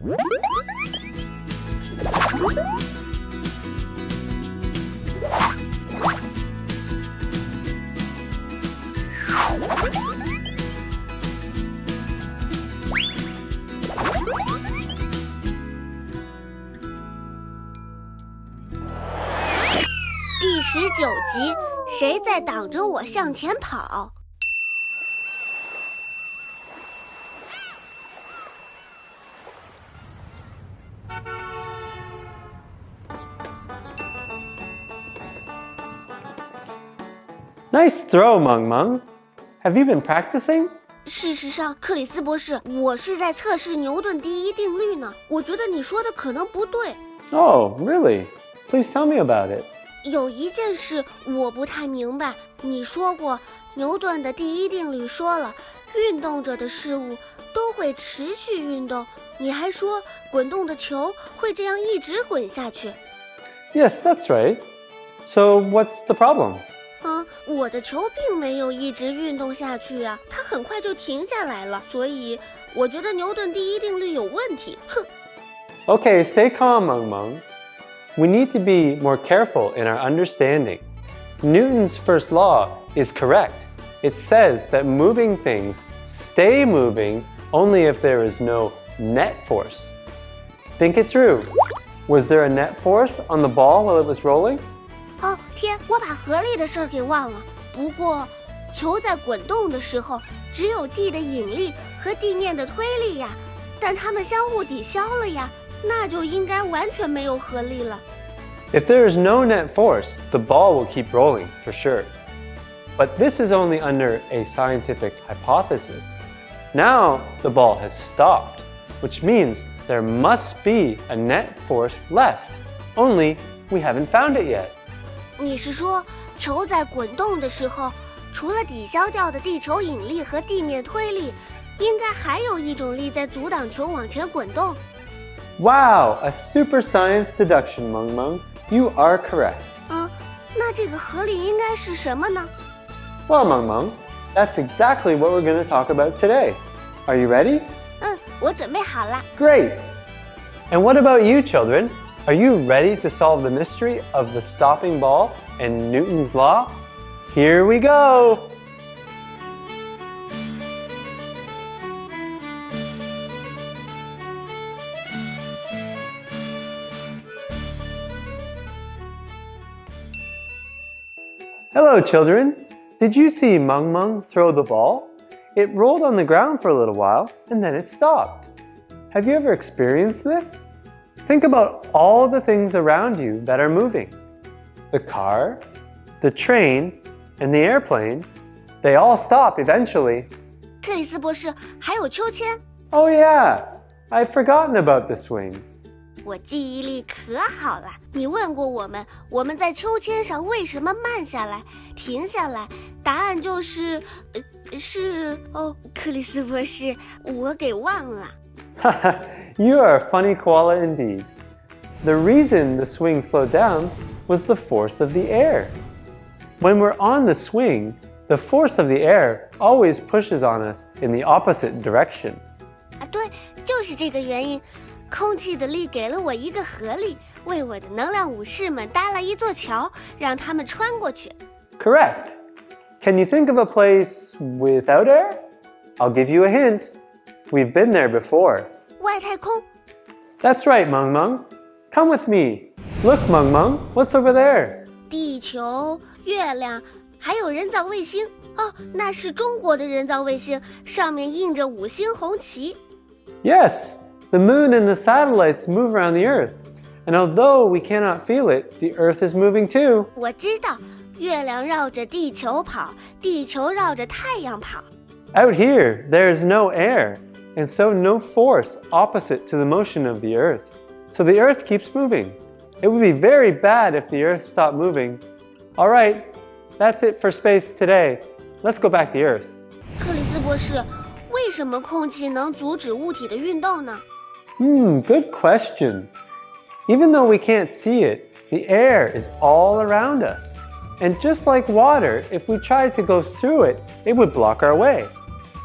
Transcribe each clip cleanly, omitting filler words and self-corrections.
第19集，谁在挡着我向前跑？Nice throw, Meng Meng. Have you been practicing? 事实上，克里斯博士，我是在测试牛顿第一定律呢。我觉得你说的可能不对。Oh, really? Please tell me about it. 有一件事我不太明白，你说过牛顿的第一定律说了，运动着的事物都会持续运动。你还说滚动的球会这样一直滚下去。Yes, that's right. So what's the problem? 我的球并没有一直运动下去啊，它很快就停下来了，所以我觉得牛顿第一定律有问题。哼。Okay, stay calm, Meng Meng. We need to be more careful in our understanding. Newton's first law is correct. It says that moving things stay moving only if there is no net force. Think it through. Was there a net force on the ball while it was rolling? 哦天，我把合力的事儿给忘了。不过，球在滚动的时候，只有地的引力和地面的推力呀，但它们相互抵消了呀，那就应该完全没有合力了。If there is no net force, the ball will keep rolling, for sure. But this is only under a scientific hypothesis. Now the ball has stopped, which means there must be a net force left. Only we haven't found it yet. 你是说，球在滚动的时候，除了抵消掉的地球引力和地面推力，应该还有一种力在阻挡球往前滚动？ Wow, a super science deduction, Meng Meng. You are correct. 那这个合力应该是什么呢？ Well, Meng Meng, that's exactly what we're going to talk about today. Are you ready? 我准备好了。 Great! And what about you, children? Are you ready to solve the mystery of the stopping ball and Newton's law? Here we go! Hello, children. Did you see Meng Meng throw the ball? It rolled on the ground for a little while and then it stopped. Have you ever experienced this? Think about all the things around you that are moving. The car, the train, and the airplane, they all stop eventually. 克里斯博士，还有秋千。 Oh yeah, I've forgotten about the swing. 我记忆力可好了。你问过我们在秋千上为什么慢下来、停下来？答案就是克里斯博士，我给忘了。You are a funny koala indeed. The reason the swing slowed down was the force of the air. When we're on the swing, the force of the air always pushes on us in the opposite direction. 对，就是这个原因。空气的力给了我一个合力，为我的能量武士们搭了一座桥，让他们穿过去。 Correct. Can you think of a place without air? I'll give you a hint. We've been there before. 外太空。 That's right, Meng Meng. Come with me. Look, Meng Meng, what's over there? 地球、月亮，还有人造卫星。那是中国的人造卫星，上面印着5星红旗。 Yes, the moon and the satellites move around the Earth. And although we cannot feel it, the Earth is moving too. 我知道，月亮绕着地球跑，地球绕着太阳跑。 Out here, there is no air, and so no force opposite to the motion of the Earth. So the Earth keeps moving. It would be very bad if the Earth stopped moving. All right, that's it for space today. Let's go back to Earth. 克里斯博士，为什么空气能阻止物体的运动呢？ Good question. Even though we can't see it, the air is all around us. And just like water, if we tried to go through it, it would block our way.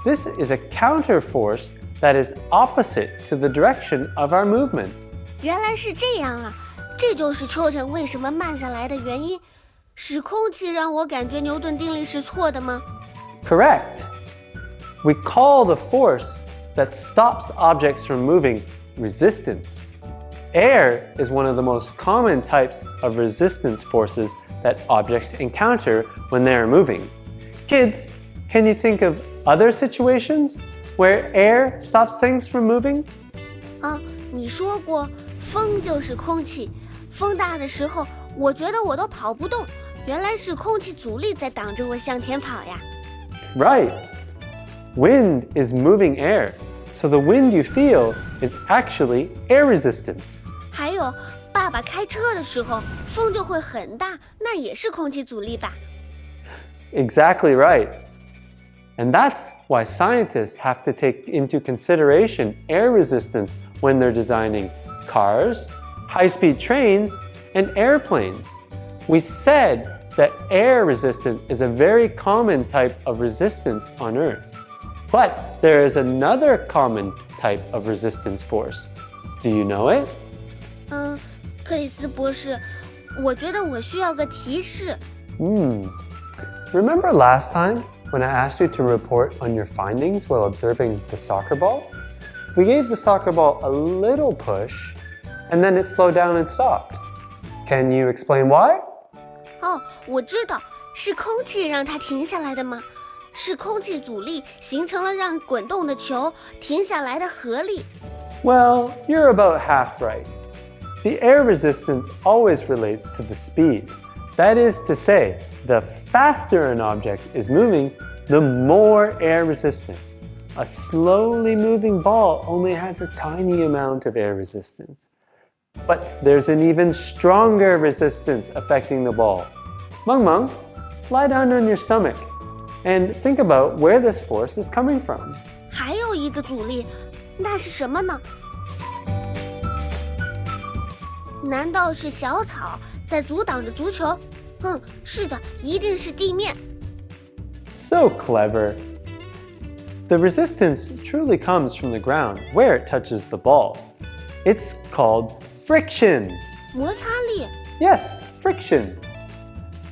This is a counter force that is opposite to the direction of our movement. 原来是这样啊，这就是秋千为什么慢下来的原因。是空气让我感觉牛顿定律是错的吗？ Correct. We call the force that stops objects from moving resistance. Air is one of the most common types of resistance forces that objects encounter when they are moving. Kids, can you think of other situations where air stops things from moving? 你说过风就是空气，风大的时候，我觉得我都跑不动，原来是空气阻力在挡着我向前跑呀。Right. Wind is moving air, so the wind you feel is actually air resistance. 还有，爸爸开车的时候，风就会很大，那也是空气阻力吧？ Exactly right. And that's why scientists have to take into consideration air resistance when they're designing cars, high-speed trains, and airplanes. We said that air resistance is a very common type of resistance on Earth. But there is another common type of resistance force. Do you know it? 克里斯博士，我觉得我需要个提示。Remember last time when I asked you to report on your findings while observing the soccer ball? We gave the soccer ball a little push, and then it slowed down and stopped. Can you explain why? 我知道，是空气让它停下来的吗？是空气阻力形成了让滚动的球停下来的合力。Well, you're about half right. The air resistance always relates to the speed. That is to say, the faster an object is moving, the more air resistance. A slowly moving ball only has a tiny amount of air resistance. But there's an even stronger resistance affecting the ball. Meng Meng, lie down on your stomach and think about where this force is coming from. 还有一个阻力，那是什么呢？难道是小草在阻挡着足球？是的，一定是地面。So clever. The resistance truly comes from the ground where it touches the ball. It's called friction. 摩擦力。 Yes, friction.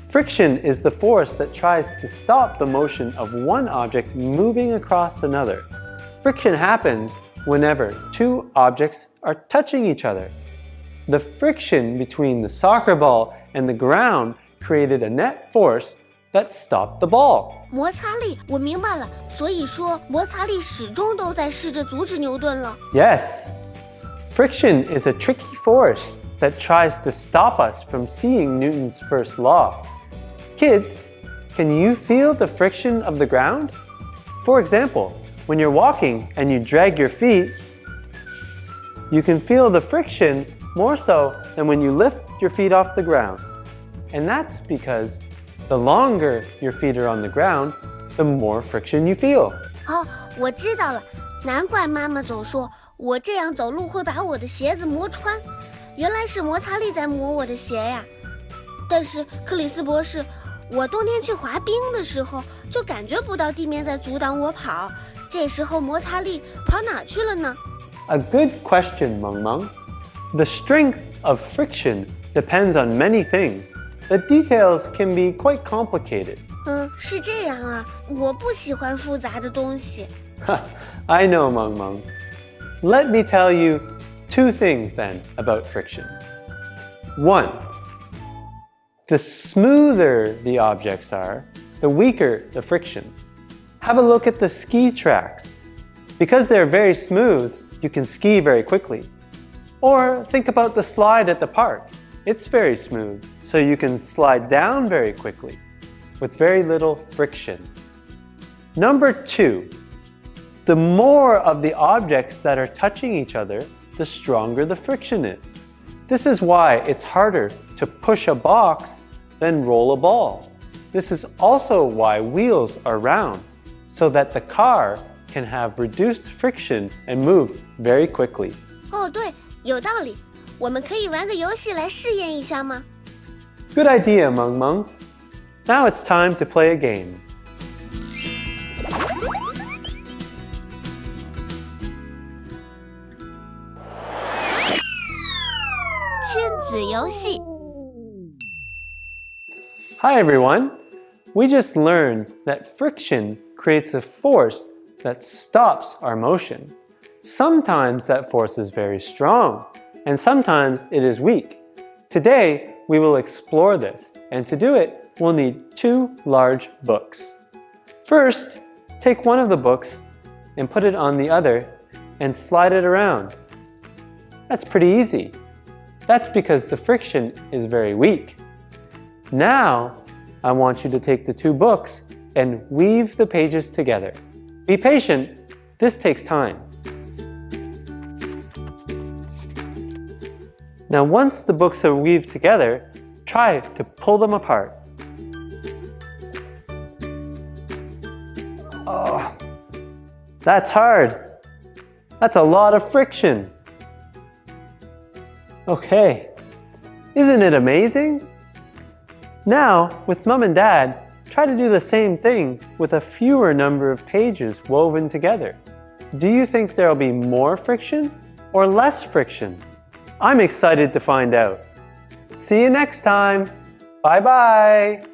Friction is the force that tries to stop the motion of one object moving across another. Friction happens whenever two objects are touching each other. The friction between the soccer ball and the ground created a net force that stopped the ball. 摩擦力，我明白了。所以说，摩擦力始终都在试着阻止牛顿了。Yes. Friction is a tricky force that tries to stop us from seeing Newton's first law. Kids, can you feel the friction of the ground? For example, when you're walking and you drag your feet, you can feel the friction more so than when you lift your feet off the ground. And that's because the longer your feet are on the ground, the more friction you feel. 我知道了，难怪妈妈总说我这样走路会把我的鞋子磨穿，原来是摩擦力在磨我的鞋呀。但是克里斯博士，我冬天去滑冰的时候，就感觉不到地面在阻挡我跑，这时候摩擦力跑哪去了呢？ A good question, Meng Meng. The strength of friction depends on many things. The details can be quite complicated. 是这样啊，我不喜欢复杂的东西。I know, Meng Meng. Let me tell you two things then about friction. One, the smoother the objects are, the weaker the friction. Have a look at the ski tracks. Because they're very smooth, you can ski very quickly. Or think about the slide at the park. It's very smooth, so you can slide down very quickly with very little friction. Number two, the more of the objects that are touching each other, the stronger the friction is. This is why it's harder to push a box than roll a ball. This is also why wheels are round, so that the car can have reduced friction and move very quickly. 对，有道理。我们可以玩个游戏来试验一下吗？ Good idea, Meng Meng. Now it's time to play a game. 亲子游戏。Hi everyone! We just learned that friction creates a force that stops our motion. Sometimes that force is very strong, and sometimes it is weak. Today, we will explore this, and to do it, we'll need 2 large books. First, take one of the books and put it on the other and slide it around. That's pretty easy. That's because the friction is very weak. Now, I want you to take the 2 books and weave the pages together. Be patient, this takes time. Now, once the books are weaved together, try to pull them apart. Oh, that's hard. That's a lot of friction. Okay, isn't it amazing? Now, with Mom and Dad, try to do the same thing with a fewer number of pages woven together. Do you think there'll be more friction or less friction? I'm excited to find out. See you next time. Bye-bye.